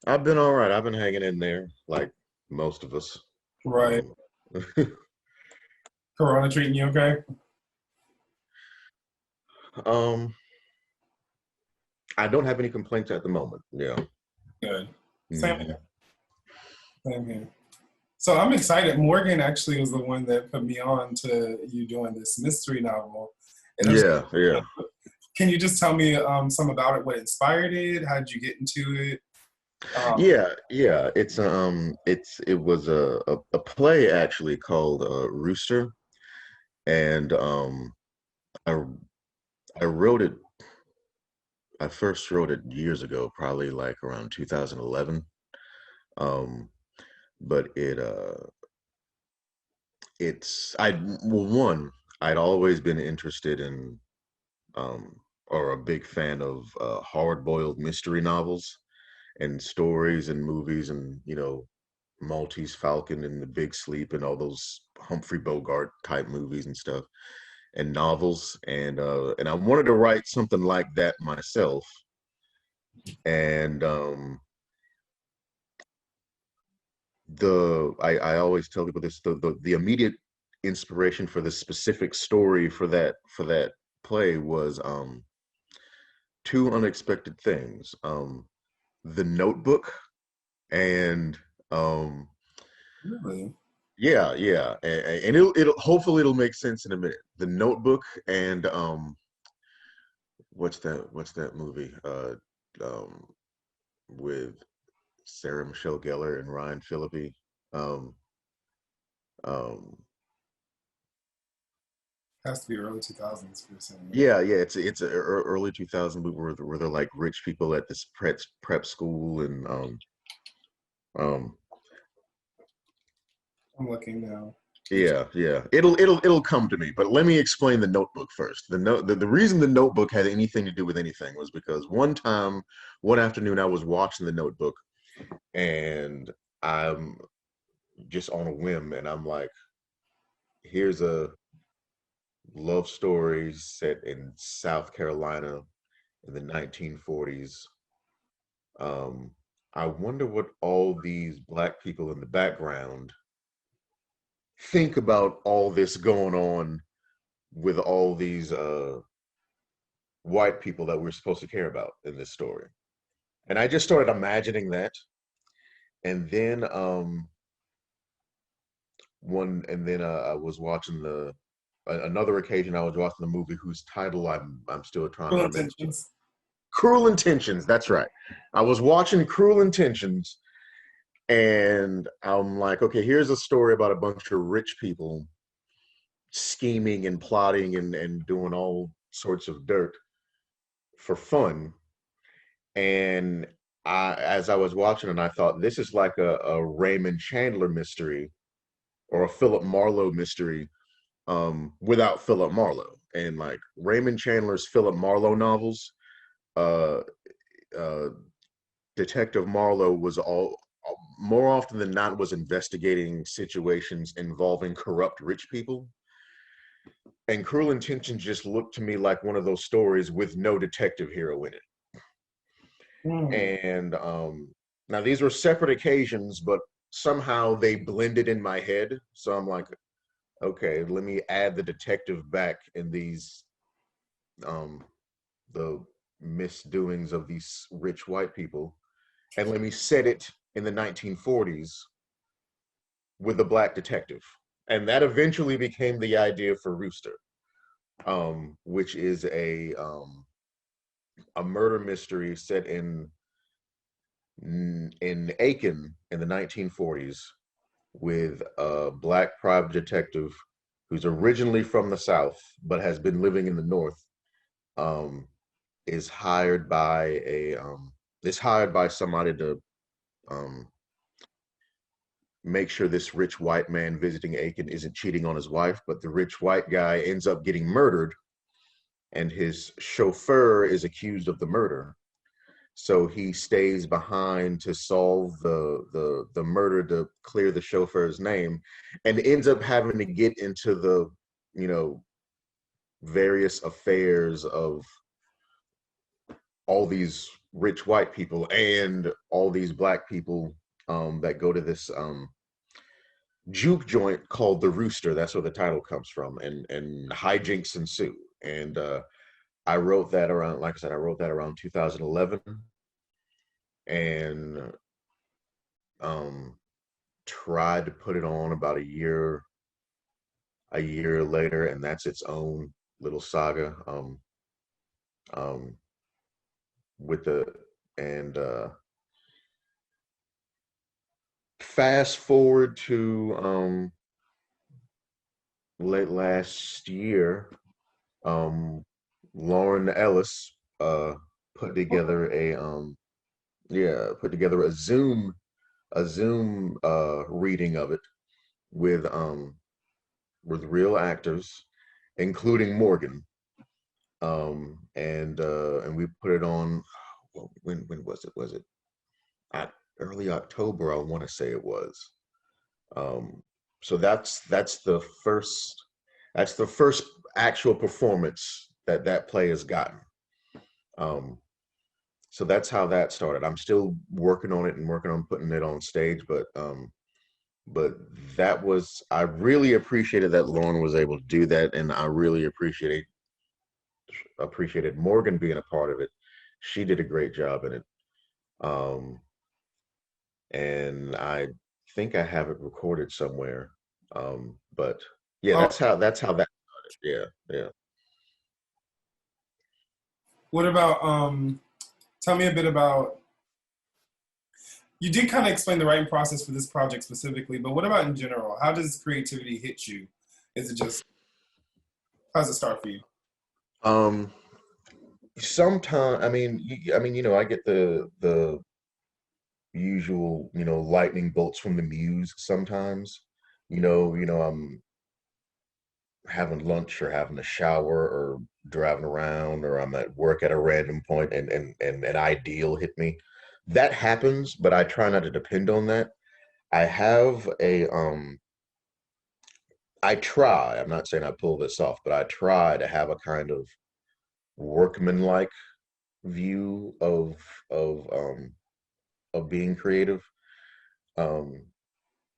I've been all right. I've been hanging in there, like most of us. Right. Um, Corona treating you okay? um, I don't have any complaints at the moment. Yeah. Good. Same Hmm. here. Same here. So I'm excited. Morgan actually was the one that put me on to you doing this mystery novel. And I was, Yeah, yeah, can you just tell me some about it? What inspired it? How did you get into it? yeah. It was a play actually called Rooster, and I I wrote it. I first wrote it years ago, probably like around 2011. Um, but well, one, I'd always been interested in or a big fan of hard-boiled mystery novels and stories and movies and Maltese Falcon and The Big Sleep and all those Humphrey Bogart type movies and stuff and novels and I wanted to write something like that myself and I always tell people this the immediate inspiration for the specific story for that play was two unexpected things. The Notebook and um, Really? yeah, and it'll hopefully it'll make sense in a minute. The Notebook and what's that movie um, with Sarah Michelle Gellar and Ryan Phillippe. Um, um, Has to be early 2000s for saying it. yeah, it's a early 2000 movie where they're like rich people at this prep school and um I'm looking now. yeah. It'll come to me. But let me explain the Notebook first. The reason the Notebook had anything to do with anything was because one afternoon, I was watching the Notebook, and I'm just on a whim, and I'm like, here's a love story set in South Carolina in the 1940s. Um, I wonder what all these black people in the background think about all this going on with all these white people that we're supposed to care about in this story. And I just started imagining that. And then I was watching another occasion I was watching the movie whose title I'm still trying to Cool remember. intentions. Cruel Intentions, that's right. I was watching Cruel Intentions and I'm like, okay, here's a story about a bunch of rich people scheming and plotting and doing all sorts of dirt for fun. And as I was watching it, I thought this is like a Raymond Chandler mystery or a Philip Marlowe mystery without Philip Marlowe. And like Raymond Chandler's Philip Marlowe novels, uh, uh, Detective Marlowe was all more often than not was investigating situations involving corrupt rich people. And Cruel Intentions just looked to me like one of those stories with no detective hero in it. Hmm. And now these were separate occasions, but somehow they blended in my head. So I'm like, okay, let me add the detective back in these um, the misdoings of these rich white people, and let me set it in the 1940s with a black detective. And that eventually became the idea for Rooster, which is a murder mystery set in Aiken in the 1940s with a black private detective who's originally from the South but has been living in the North. Um, is hired by a is hired by somebody to um, make sure this rich white man visiting Aiken isn't cheating on his wife, but the rich white guy ends up getting murdered, and his chauffeur is accused of the murder. So he stays behind to solve the murder to clear the chauffeur's name, and ends up having to get into the you know various affairs of all these rich white people and all these black people that go to this juke joint called the Rooster. That's where the title comes from, and hijinks ensue. And I wrote that around, like I said, I wrote that around 2011, and um, tried to put it on about a year later, and that's its own little saga. Um, with the and fast forward to late last year, um, Lauren Ellis put together a put together a Zoom reading of it with real actors, including Morgan. And we put it on. Well, when was it? Was it at early October? I want to say it was. So that's the first actual performance that that play has gotten. Um, so that's how that started. I'm still working on it and working on putting it on stage, but that was, I really appreciated that Lauren was able to do that, and I really appreciated Morgan being a part of it. She did a great job in it. Um, and I think I have it recorded somewhere. But yeah, Oh, that's how that started. Yeah, yeah. what about tell me a bit about, you did kind of explain the writing process for this project specifically, but what about in general? How does creativity hit you? Is it just, how does it start for you? Um, Sometimes, I mean, I get the usual, lightning bolts from the muse sometimes. I'm having lunch or having a shower or driving around, or I'm at work at a random point, and an ideal hit me. That happens, but I try not to depend on that. I have I try, I'm not saying I pull this off, but I try to have a kind of workmanlike view of being creative. Um,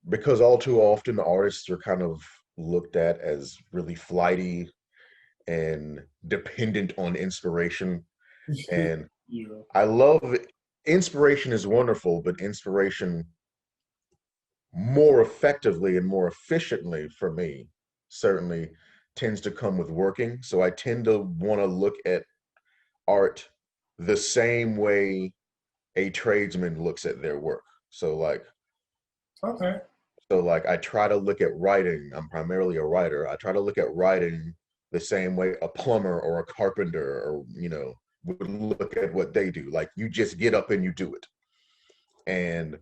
because all too often artists are kind of looked at as really flighty and dependent on inspiration. And Yeah. I love inspiration is wonderful, but inspiration more effectively and more efficiently for me certainly tends to come with working. So I tend to want to look at art the same way a tradesman looks at their work. So like Okay. I try to look at writing. I'm primarily a writer. I try to look at writing the same way a plumber or a carpenter or would look at what they do. Like you just get up and you do it. And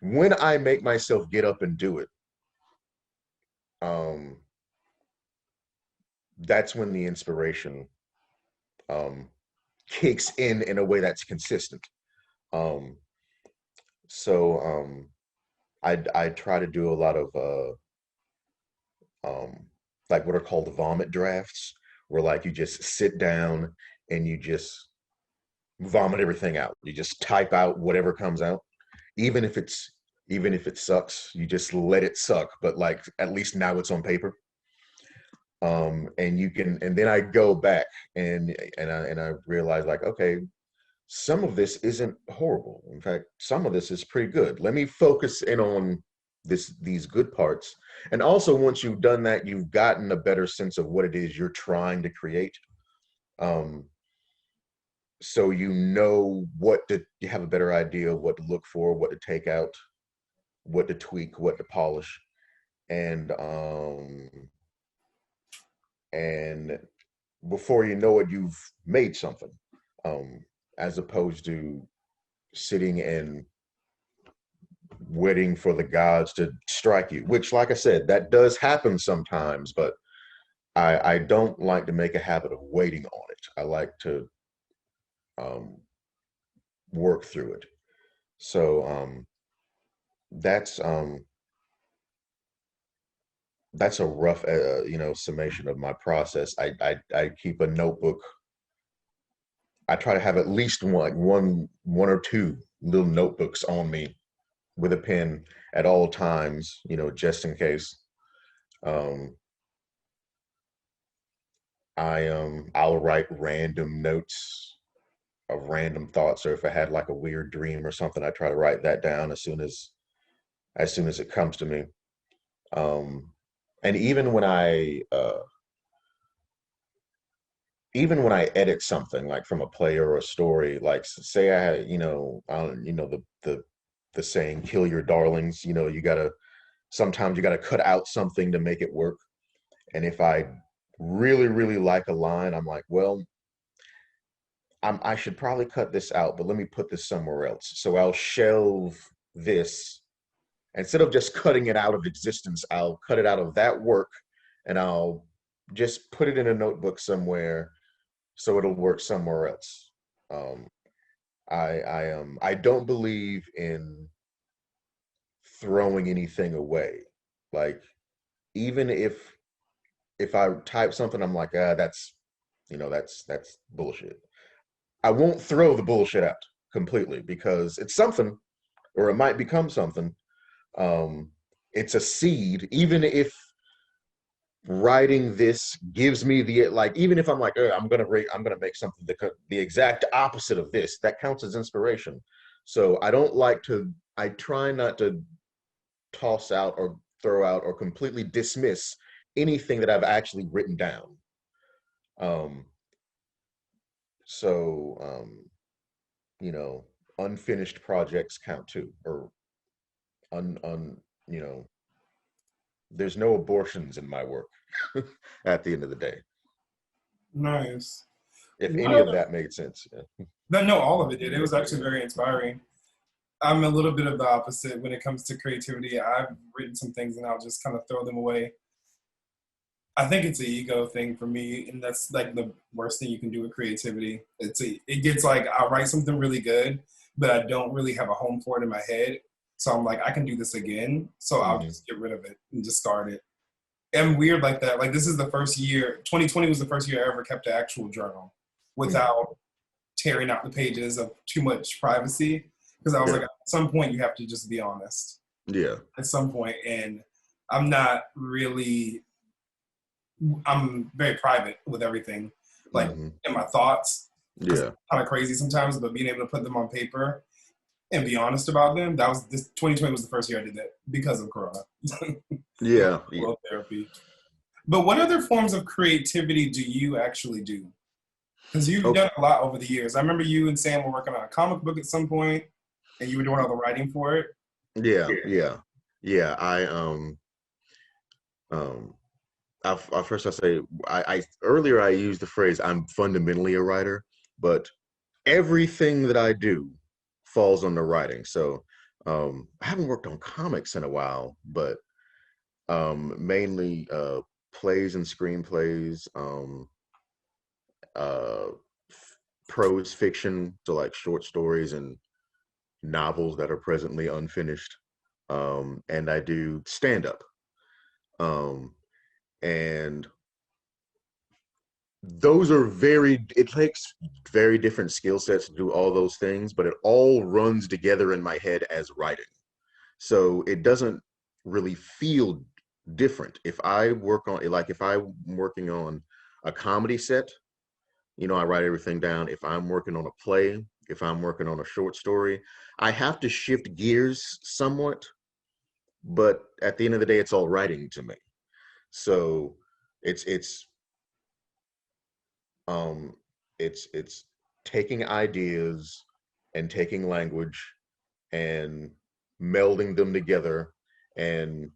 when I make myself get up and do it, um, that's when the inspiration um, kicks in a way that's consistent. Um, so I try to do a lot of um, like what are called vomit drafts, where like you just sit down and you just vomit everything out. You just type out whatever comes out, even if it's even if it sucks, you just let it suck. But like at least now it's on paper. And you can, and then I go back and I realize like, okay, some of this isn't horrible. In fact, some of this is pretty good. Let me focus in on these good parts. And also, once you've done that, you've gotten a better sense of what it is you're trying to create. Um, so you have a better idea of what to look for, what to take out, what to tweak, what to polish, and and before you know it, you've made something. Um, as opposed to sitting and waiting for the gods to strike you, which, like I said, that does happen sometimes, but I don't like to make a habit of waiting on it. I like to um, work through it. So that's um, that's a rough, summation of my process. I keep a notebook I try to have at least one or two little notebooks on me with a pen at all times, just in case. Um, I'll write random notes of random thoughts, or if I had like a weird dream or something, I try to write that down as soon as it comes to me. Um, and even when I edit something like from a play or a story, like say I had, the saying "kill your darlings." Sometimes you gotta cut out something to make it work. And if I really really like a line, I'm like, well, I should probably cut this out, but let me put this somewhere else. So I'll shelve this instead of just cutting it out of existence. I'll cut it out of that work, and I'll just put it in a notebook somewhere so it'll work somewhere else. Um, I don't believe in throwing anything away. Like even if I type something, I'm like, that's bullshit. I won't throw the bullshit out completely because it's something, or it might become something. Um, it's a seed. Even if writing this gives me even if I'm like, I'm gonna make something the exact opposite of this, that counts as inspiration. So I try not to toss out or throw out or completely dismiss anything that I've actually written down. Um, so you know, unfinished projects count too, or un un you know, there's no abortions in my work at the end of the day. Nice. If What any of other, that made sense. Yeah. no, all of it did. It was actually very inspiring. I'm a little bit of the opposite when it comes to creativity. I've written some things and I'll just kind of throw them away. I think it's an ego thing for me, and that's like the worst thing you can do with creativity. It gets like I'll write something really good, but I don't really have a home for it in my head. So I'm like, I can do this again. So I'll Hmm. just get rid of it and discard it. I'm weird like that. Like this is the first year. 2020 was the first year I ever kept an actual journal Hmm. without tearing out the pages of too much privacy. Because I was like, Yeah. at some point you have to just be honest. Yeah. At some point, and I'm not really I'm very private with everything, like Hmm. in my thoughts, because Yeah. kind of crazy sometimes. But being able to put them on paper and be honest about them, that was this 2020 was the first year I did that because of Corona. Yeah. Yeah. Therapy. But what other forms of creativity do you actually do? Because you've Okay. done a lot over the years. I remember you and Sam were working on a comic book at some point, and you were doing all the writing for it. Yeah. Yeah. Yeah. Um first I say I earlier I used the phrase I'm fundamentally a writer, but everything that I do falls under writing. So I haven't worked on comics in a while, but mainly plays and screenplays, uh, prose fiction, so like short stories and novels that are presently unfinished. And I do stand up. Um, and it takes very different skill sets to do all those things, but it all runs together in my head as writing. So it doesn't really feel different. If I'm working on a comedy set, I write everything down. If I'm working on a play, if I'm working on a short story, I have to shift gears somewhat, but at the end of the day, it's all writing to me. So it's um it's taking ideas and taking language and melding them together and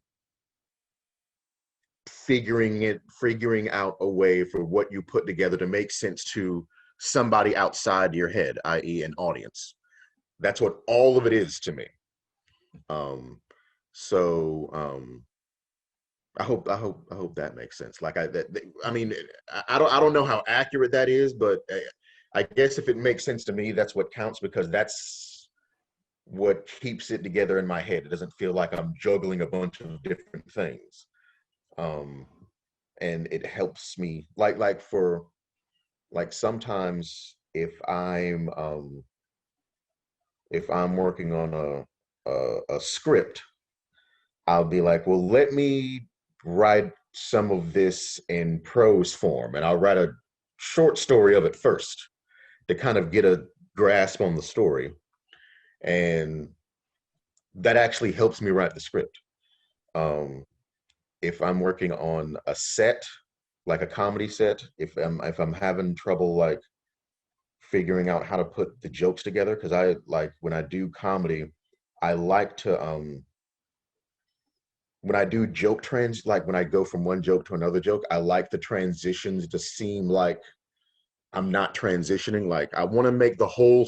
figuring out a way for what you put together to make sense to somebody outside your head, i.e. an audience. That's what all of it is to me. um so I hope that makes sense. Like I mean, I don't know how accurate that is, but I guess if it makes sense to me, that's what counts, because that's what keeps it together in my head. It doesn't feel like I'm juggling a bunch of different things. um and it helps me, like for like sometimes, if I'm working on a script, I'll be like, well, let me write some of this in prose form, and I'll write a short story of it first to kind of get a grasp on the story, and that actually helps me write the script. Um, if I'm working on a set, like a comedy set, if I'm having trouble like figuring out how to put the jokes together, because I like when I do comedy, I like to when I do joke trends, like when I go from one joke to another joke, I like the transitions to seem like I'm not transitioning. Like I want to make the whole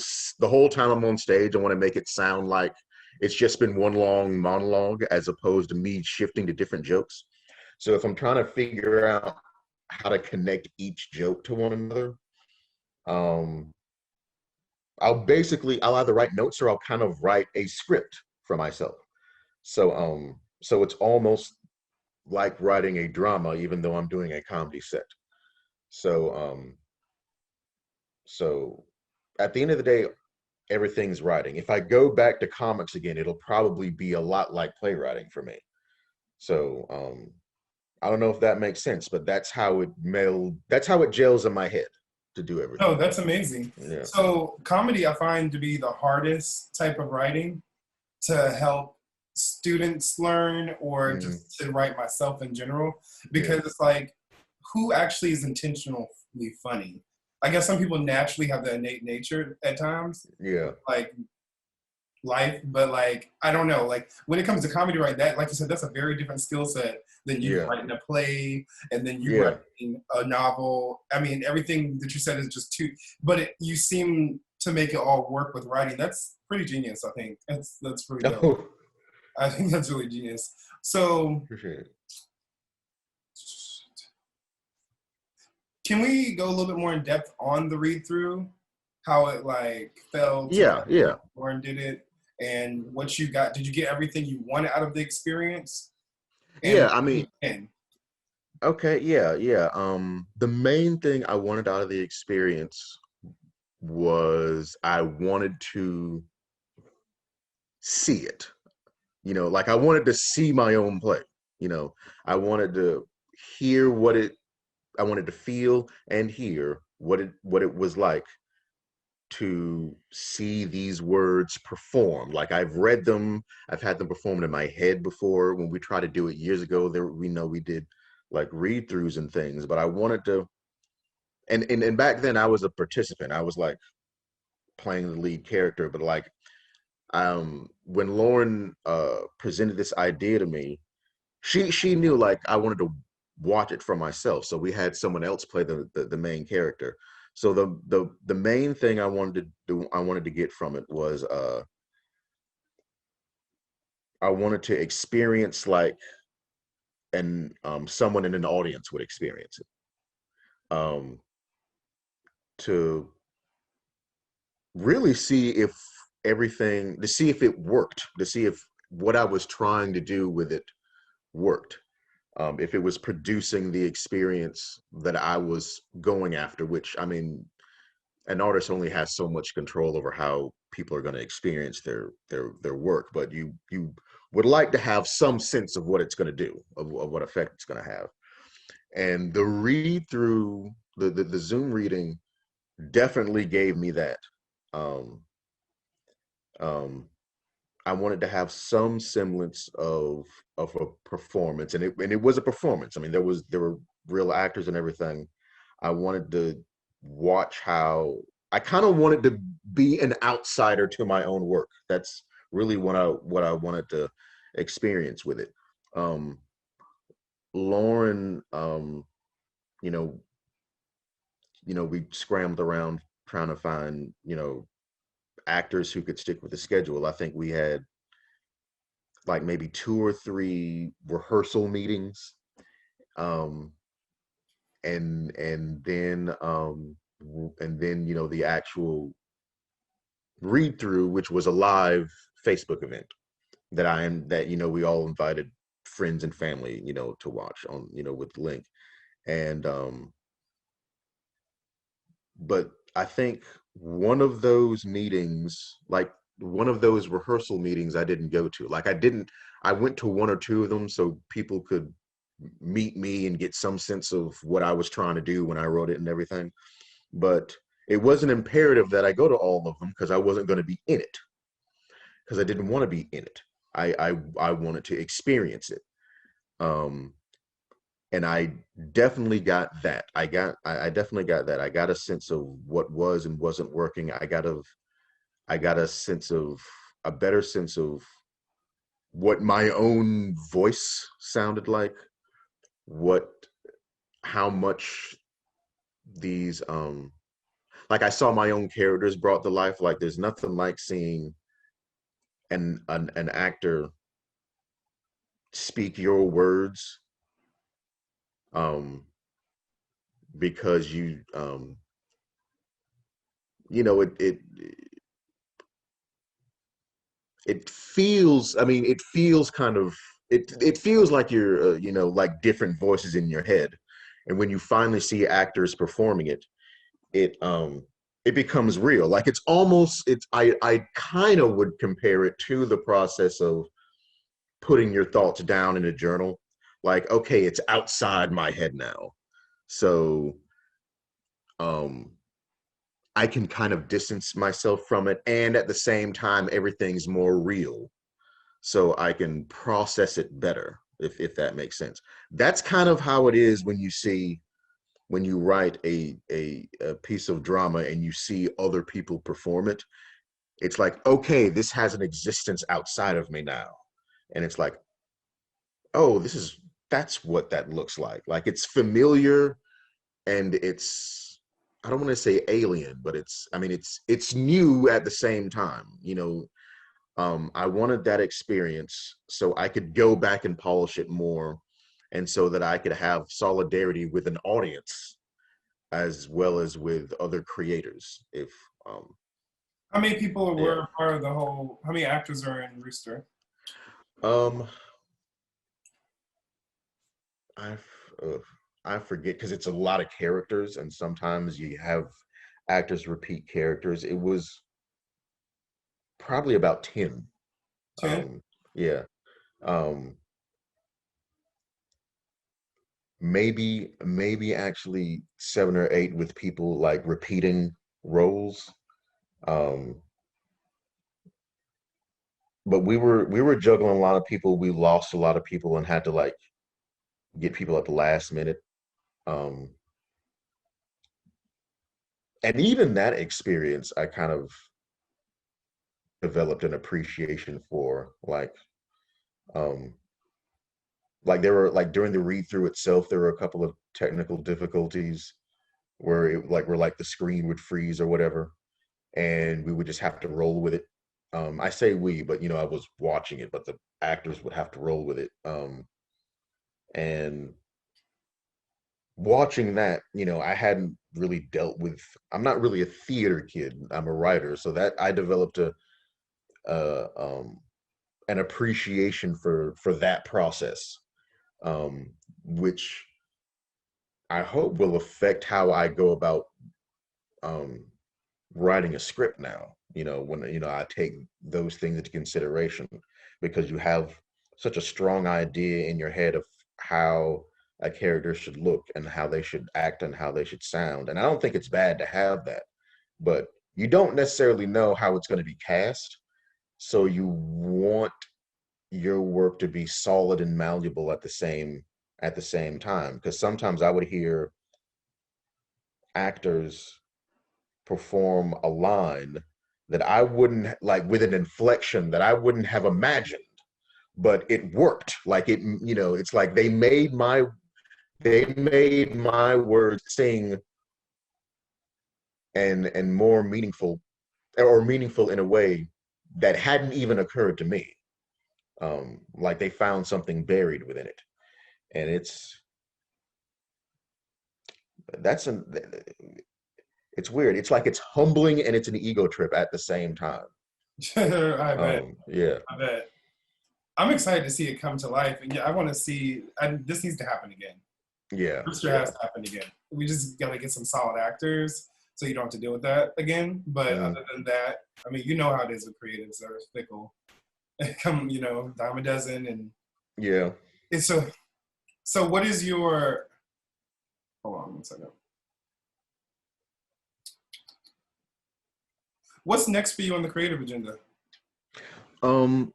time I'm on stage, I want to make it sound like it's just been one long monologue as opposed to me shifting to different jokes. So if I'm trying to figure out how to connect each joke to one another, um, I'll either write notes or I'll kind of write a script for myself. So it's almost like writing a drama, even though I'm doing a comedy set. So so at the end of the day, everything's writing. If I go back to comics again, it'll probably be a lot like playwriting for me. So I don't know if that makes sense, but that's how it gels in my head to do No, everything. that's amazing. Yeah. So comedy I find to be the hardest type of writing to help students learn or Hmm. just to write myself in general, Yeah. because it's like, who actually is intentionally funny? I guess some people naturally have the innate nature at times, Yeah. like life, but like I don't know, like when it comes to comedy, right, that, like you said, that's a very different skill set than you Yeah. writing a play and then you Yeah. writing a novel. I mean, everything that you said is just too, but you seem to make it all work with writing. That's pretty genius. I think that's really dope. Oh, I think that's really genius. So appreciate it. can we go a little bit more in depth on the read through, how it like fell Yeah. together, Yeah. Lauren did it, and what you got? Did you get everything you wanted out of the experience? And Yeah. I mean, and okay. Yeah. Yeah. The main thing I wanted out of the experience was I wanted to see it. Like I wanted to see my own play. You know, I wanted to hear I wanted to feel and hear what it was like to see these words performed. Like I've read them, I've had them performed in my head before. When we tried to do it years ago, there we know we did like read throughs and things, but I wanted to. And back then I was a participant. I was like playing the lead character, but like when Lauren presented this idea to me, she knew like I wanted to watch it for myself, so we had someone else play the main character. So the main thing I wanted to get from it was I wanted to experience like and someone in an audience would experience it, um to really see if to see if it worked, to see if what I was trying to do with it worked, if it was producing the experience that I was going after, which I mean, an artist only has so much control over how people are going to experience their work, but you would like to have some sense of what it's going to do, of what effect it's going to have. And the read through the Zoom reading definitely gave me that. Um, um, I wanted to have some semblance of a performance, and it was a performance. I mean, there were real actors and everything. I wanted to watch how I kind of wanted to be an outsider to my own work. That's really what I wanted to experience with it. Um, Lauren, you know, we scrambled around trying to find actors who could stick with the schedule. I think we had like maybe two or three rehearsal meetings, um and then the actual read through, which was a live Facebook event that we all invited friends and family to watch on with the link. And but I think one of those meetings, like one of those rehearsal meetings, I didn't go to. I went to one or two of them so people could meet me and get some sense of what I was trying to do when I wrote it and everything. But it wasn't imperative that I go to all of them because I wasn't going to be in it, because I didn't want to be in it. I wanted to experience it. Um, and I definitely got that. I definitely got that. I got a sense of what was and wasn't working. I got a better sense of what my own voice sounded like, what how much these like I saw my own characters brought to life. Like there's nothing like seeing an actor speak your words, um because you know it feels, I mean, it feels kind of, it feels like you're you know, like different voices in your head. And when you finally see actors performing it, it becomes real. Like it's almost, I kind of would compare it to the process of putting your thoughts down in a journal. Like, okay, it's outside my head now. So um I can kind of distance myself from it, and at the same time everything's more real, so I can process it better, if that makes sense. That's kind of how it is when you write a piece of drama and you see other people perform it. It's like, okay, this has an existence outside of me now. And it's like, oh, that's what that looks like. Like it's familiar, and it's, I don't want to say alien, but it's, I mean, it's new at the same time, you know. I wanted that experience so I could go back and polish it more, and so that I could have solidarity with an audience as well as with other creators. If How many people yeah, were part of the whole? How many actors are in Rooster? um, I I forget because it's a lot of characters, and sometimes you have actors repeat characters. It was probably about 10. 10? Um, yeah. Um, maybe actually 7 or 8 with people like repeating roles. Um, but we were juggling a lot of people. We lost a lot of people and had to like get people at the last minute. Um, and even that experience, I kind of developed an appreciation for. Um, like there were, like during the read through itself, there were a couple of technical difficulties where where like the screen would freeze or whatever, and we would just have to roll with it. I say we, but you know, I was watching it, but the actors would have to roll with it. And watching that, you know, I hadn't really dealt with. I'm not really a theater kid. I'm a writer, so that I developed a an appreciation for that process, which I hope will affect how I go about um, writing a script now. You know, when you know I take those things into consideration, because you have such a strong idea in your head of how a character should look and how they should act and how they should sound. And I don't think it's bad to have that, but you don't necessarily know how it's going to be cast. So you want your work to be solid and malleable at the same time. Because sometimes I would hear actors perform a line that I wouldn't like, with an inflection that I wouldn't have imagined, but it worked. Like it, you know, it's like they made my words sing and more meaningful, or meaningful in a way that hadn't even occurred to me. Like they found something buried within it, and that's an it's weird. It's like it's humbling and it's an ego trip at the same time. I bet. Yeah, I bet. I'm excited to see it come to life, and yeah, I want to see. This needs to happen again. yeah, Rooster yeah. has to happen again. We just gotta get some solid actors. so you don't have to deal with that again. But Mm. other than that, I mean, you know how it is with creatives; they're fickle. Come, dime a dozen, and Yeah. it's so. What is your? Hold on one second. What's next for you on the creative agenda? Um,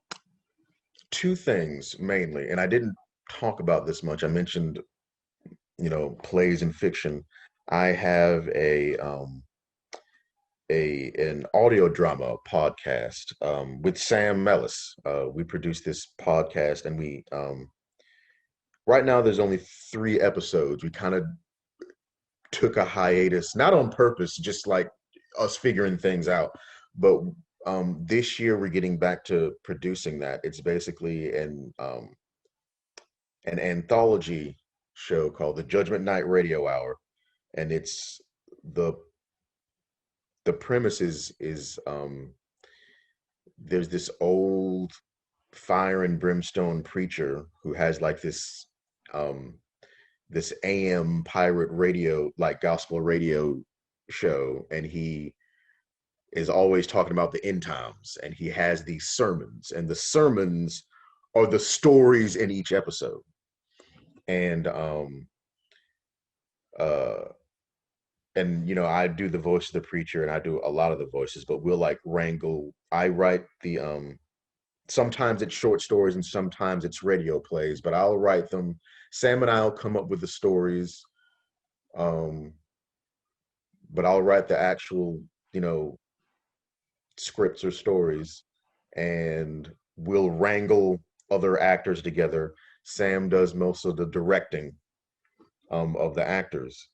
Two things mainly, and I didn't talk about this much. I mentioned, plays and fiction. I have an audio drama podcast with Sam Mellis. We produce this podcast, and we right now there's only 3 episodes. We kind of took a hiatus, not on purpose, just like us figuring things out. But this year we're getting back to producing that. It's basically an anthology show called the Judgment Night Radio Hour, and it's the the premise is there's this old fire and brimstone preacher who has like um this AM pirate radio, like gospel radio show, and he is always talking about the end times, and he has these sermons, and the sermons are the stories in each episode. And uh I do the voice of the preacher, and I do a lot of the voices, but we'll like wrangle. I write the sometimes it's short stories and sometimes it's radio plays, but I'll write them. Sam and I'll come up with the stories, um but I'll write the actual, scripts or stories, and we'll wrangle other actors together. Sam does most of the directing of the actors,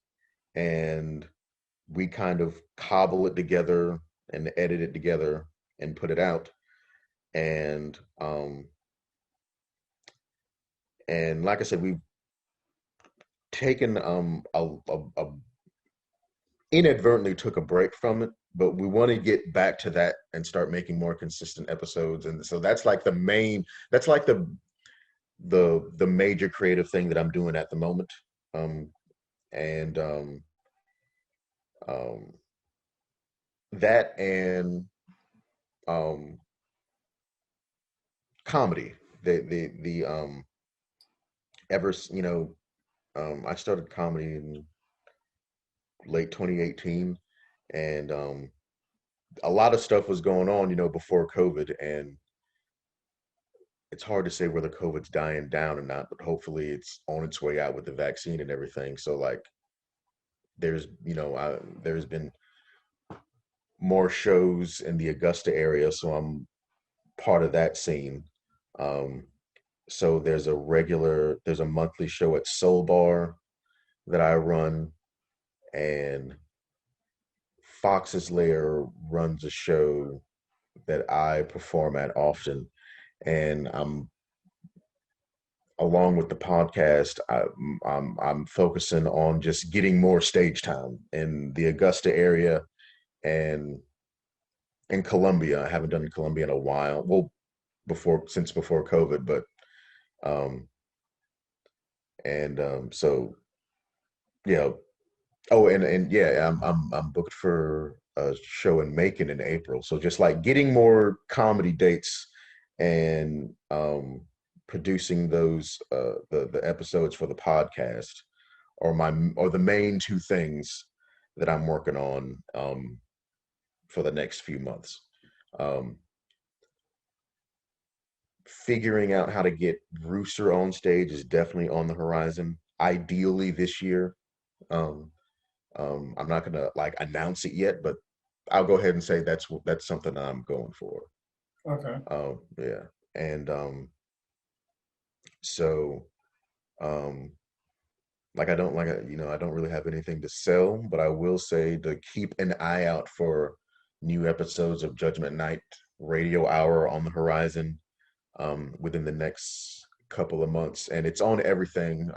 and we kind of cobble it together and edit it together and put it out. And like I said, we've taken inadvertently took a break from it, but we want to get back to that and start making more consistent episodes. And so that's like that's like the major creative thing that I'm doing at the moment. And um, that and um, comedy. The ever I started comedy in late 2018, and a lot of stuff was going on, before COVID, and it's hard to say whether COVID's dying down or not, but hopefully it's on its way out with the vaccine and everything. So like there's been more shows in the Augusta area, so I'm part of that scene. Um, so there's a monthly show at Soul Bar that I run, and Fox's Lair runs a show that I perform at often, and I'm along with the podcast, I'm focusing on just getting more stage time in the Augusta area and in Columbia. I haven't done Columbia in a while. Well, since before COVID, but um, so yeah. Oh, and yeah, I'm booked for a show in Macon in April. So just like getting more comedy dates and producing those the episodes for the podcast or the main two things that I'm working on for the next few months. Um, Figuring out how to get Rooster on stage is definitely on the horizon. Ideally this year. Um, I'm not gonna like announce it yet, but I'll go ahead and say that's something I'm going for. Okay. Yeah, and so um, like I don't really have anything to sell, but I will say to keep an eye out for new episodes of Judgment Night Radio Hour on the horizon within the next couple of months, and it's on everything,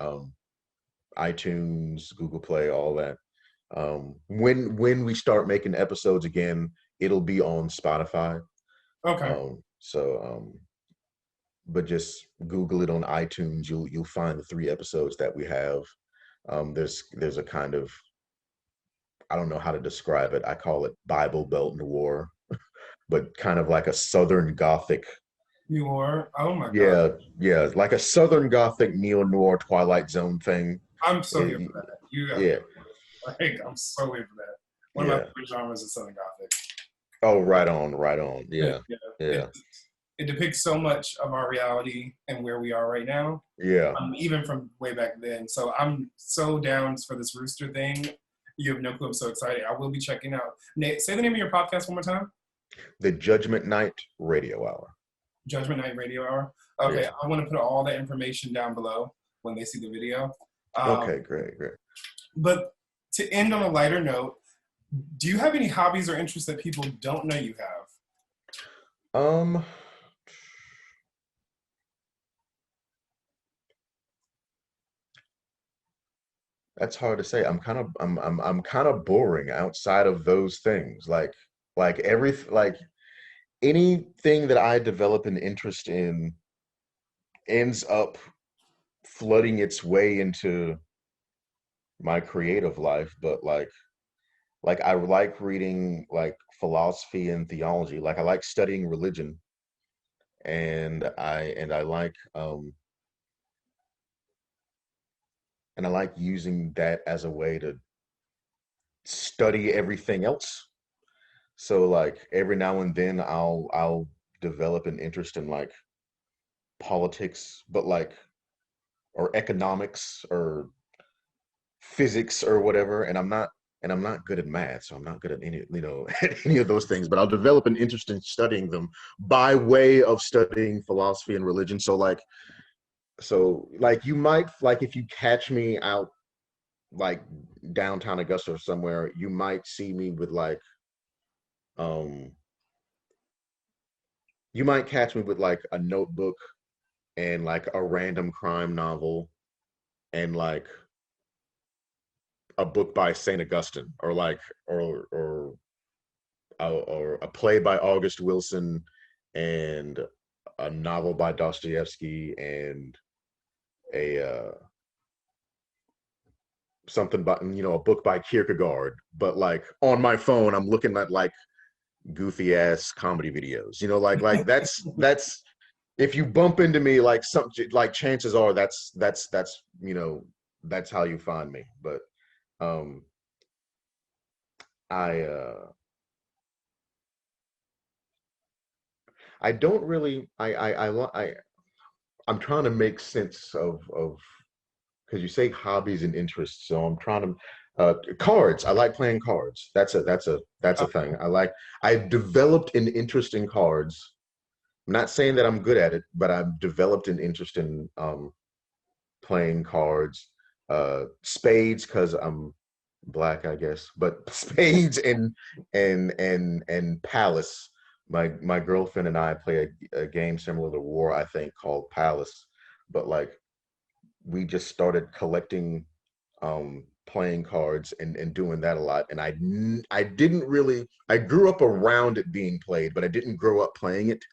iTunes, Google Play, all that. When we start making episodes again, it'll be on Spotify. Okay. But just Google it on iTunes. You'll find the 3 episodes that we have. There's a kind of I don't know how to describe it. I call it Bible Belt Noir, but kind of like a Southern Gothic. You are? Oh my God. Yeah, yeah, like a Southern Gothic neo noir Twilight Zone thing. I'm so here It- for that. You got me. yeah, Like, I'm so here for that. One of my yeah. favorite genres is Southern Gothic. Oh, right on, right on. Yeah, Yeah. yeah, It depicts so much of our reality and where we are right now, yeah. even from way back then. So I'm so down for this rooster thing. You have no clue. I'm so excited. I will be checking out. Nate, say the name of your podcast one more time. The Judgment Night Radio Hour. Judgment Night Radio Hour. Okay, Yeah. I want to put all that information down below when they see the video. Okay, great, great. But to end on a lighter note, do you have any hobbies or interests that people don't know you have? Um, that's hard to say. I'm kind of boring outside of those things. Like every like anything that I develop an interest in ends up flooding its way into my creative life, but like I like reading like philosophy and theology. Like I like studying religion, and I like and I like using that as a way to study everything else. So like every now and then I'll develop an interest in like politics, but like or economics or physics or whatever, and I'm not good at math, so I'm not good at any, at any of those things, but I'll develop an interest in studying them by way of studying philosophy and religion. So like you might, like if you catch me out like downtown Augusta or somewhere, you might see me with like um you might catch me with like a notebook and like a random crime novel and like a book by Saint Augustine or like or a play by August Wilson and a novel by Dostoevsky and a something by a book by Kierkegaard, but like on my phone I'm looking at like goofy ass comedy videos, like that's if you bump into me, like some like chances are that's how you find me. But um I I don't really I'm trying to make sense of because you say hobbies and interests, so I'm trying to cards. I like playing cards. That's a thing. I've developed an interest in cards. I'm not saying that I'm good at it, but I've developed an interest in playing cards. Spades because I'm black, I guess, but spades and Palace. My girlfriend and I play a game similar to War, I think, called Palace. But like we just started collecting playing cards and doing that a lot. And I didn't really, I grew up around it being played, but I didn't grow up playing it.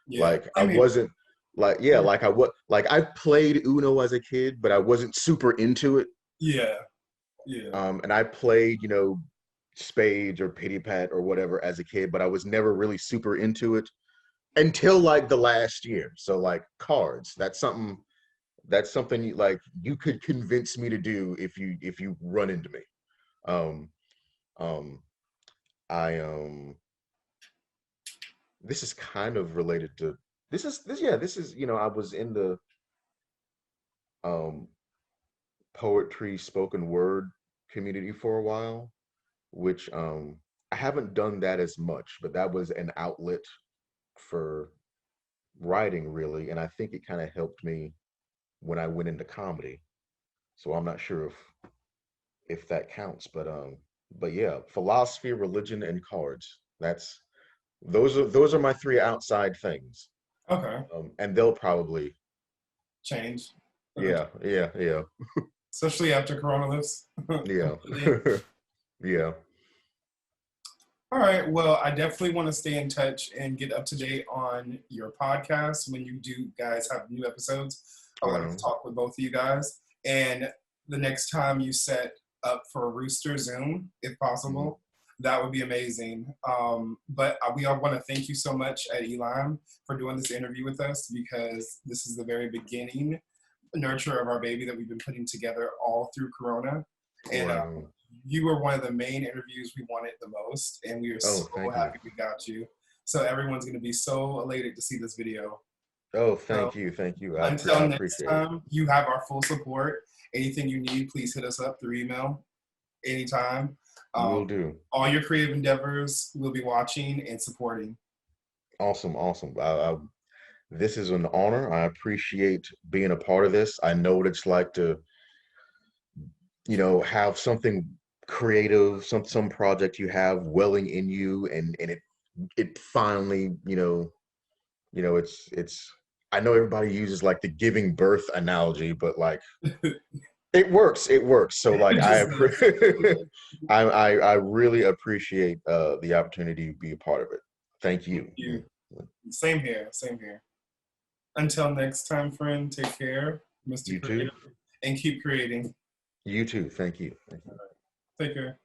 Yeah. Like I wasn't like, yeah, like I played Uno as a kid, but I wasn't super into it. Yeah. Yeah. And I played, spades or pity pat or whatever as a kid, but I was never really super into it until like the last year. So like cards, that's something you could convince me to do if you run into me. Um, um, I This is kind of related to this is I was in the um poetry spoken word community for a while, which I haven't done that as much, but that was an outlet for writing really, and I think it kind of helped me when I went into comedy. So I'm not sure if that counts, but yeah, philosophy, religion, and cards. Those are my three outside things. Okay. And they'll probably Change. yeah, yeah, yeah, Especially after Corona lifts. yeah. Yeah. All right. Well, I definitely want to stay in touch and get up to date on your podcast when you do guys have new episodes. I want to talk with both of you guys. And the next time you set up for a Rooster Zoom, if possible. That would be amazing. But we all want to thank you so much at ELIME for doing this interview with us, because this is the very beginning nurture of our baby that we've been putting together all through Corona. And you were one of the main interviews we wanted the most, and we are so happy we got you. So everyone's going to be so elated to see this video. Oh, thank you. Until next time, you have our full support. Anything you need, please hit us up through email anytime. Will do. All your creative endeavors, we'll be watching and supporting. Awesome. This is an honor. I appreciate being a part of this. I know what it's like to, have something creative, some project you have welling in you, and it finally, it's. I know everybody uses like the giving birth analogy, but like it works. So like I really appreciate the opportunity to be a part of it. Thank you. Same here. Until next time, friend, take care, Mr. You Creative, too. and keep creating. You too. Thank you. Take care.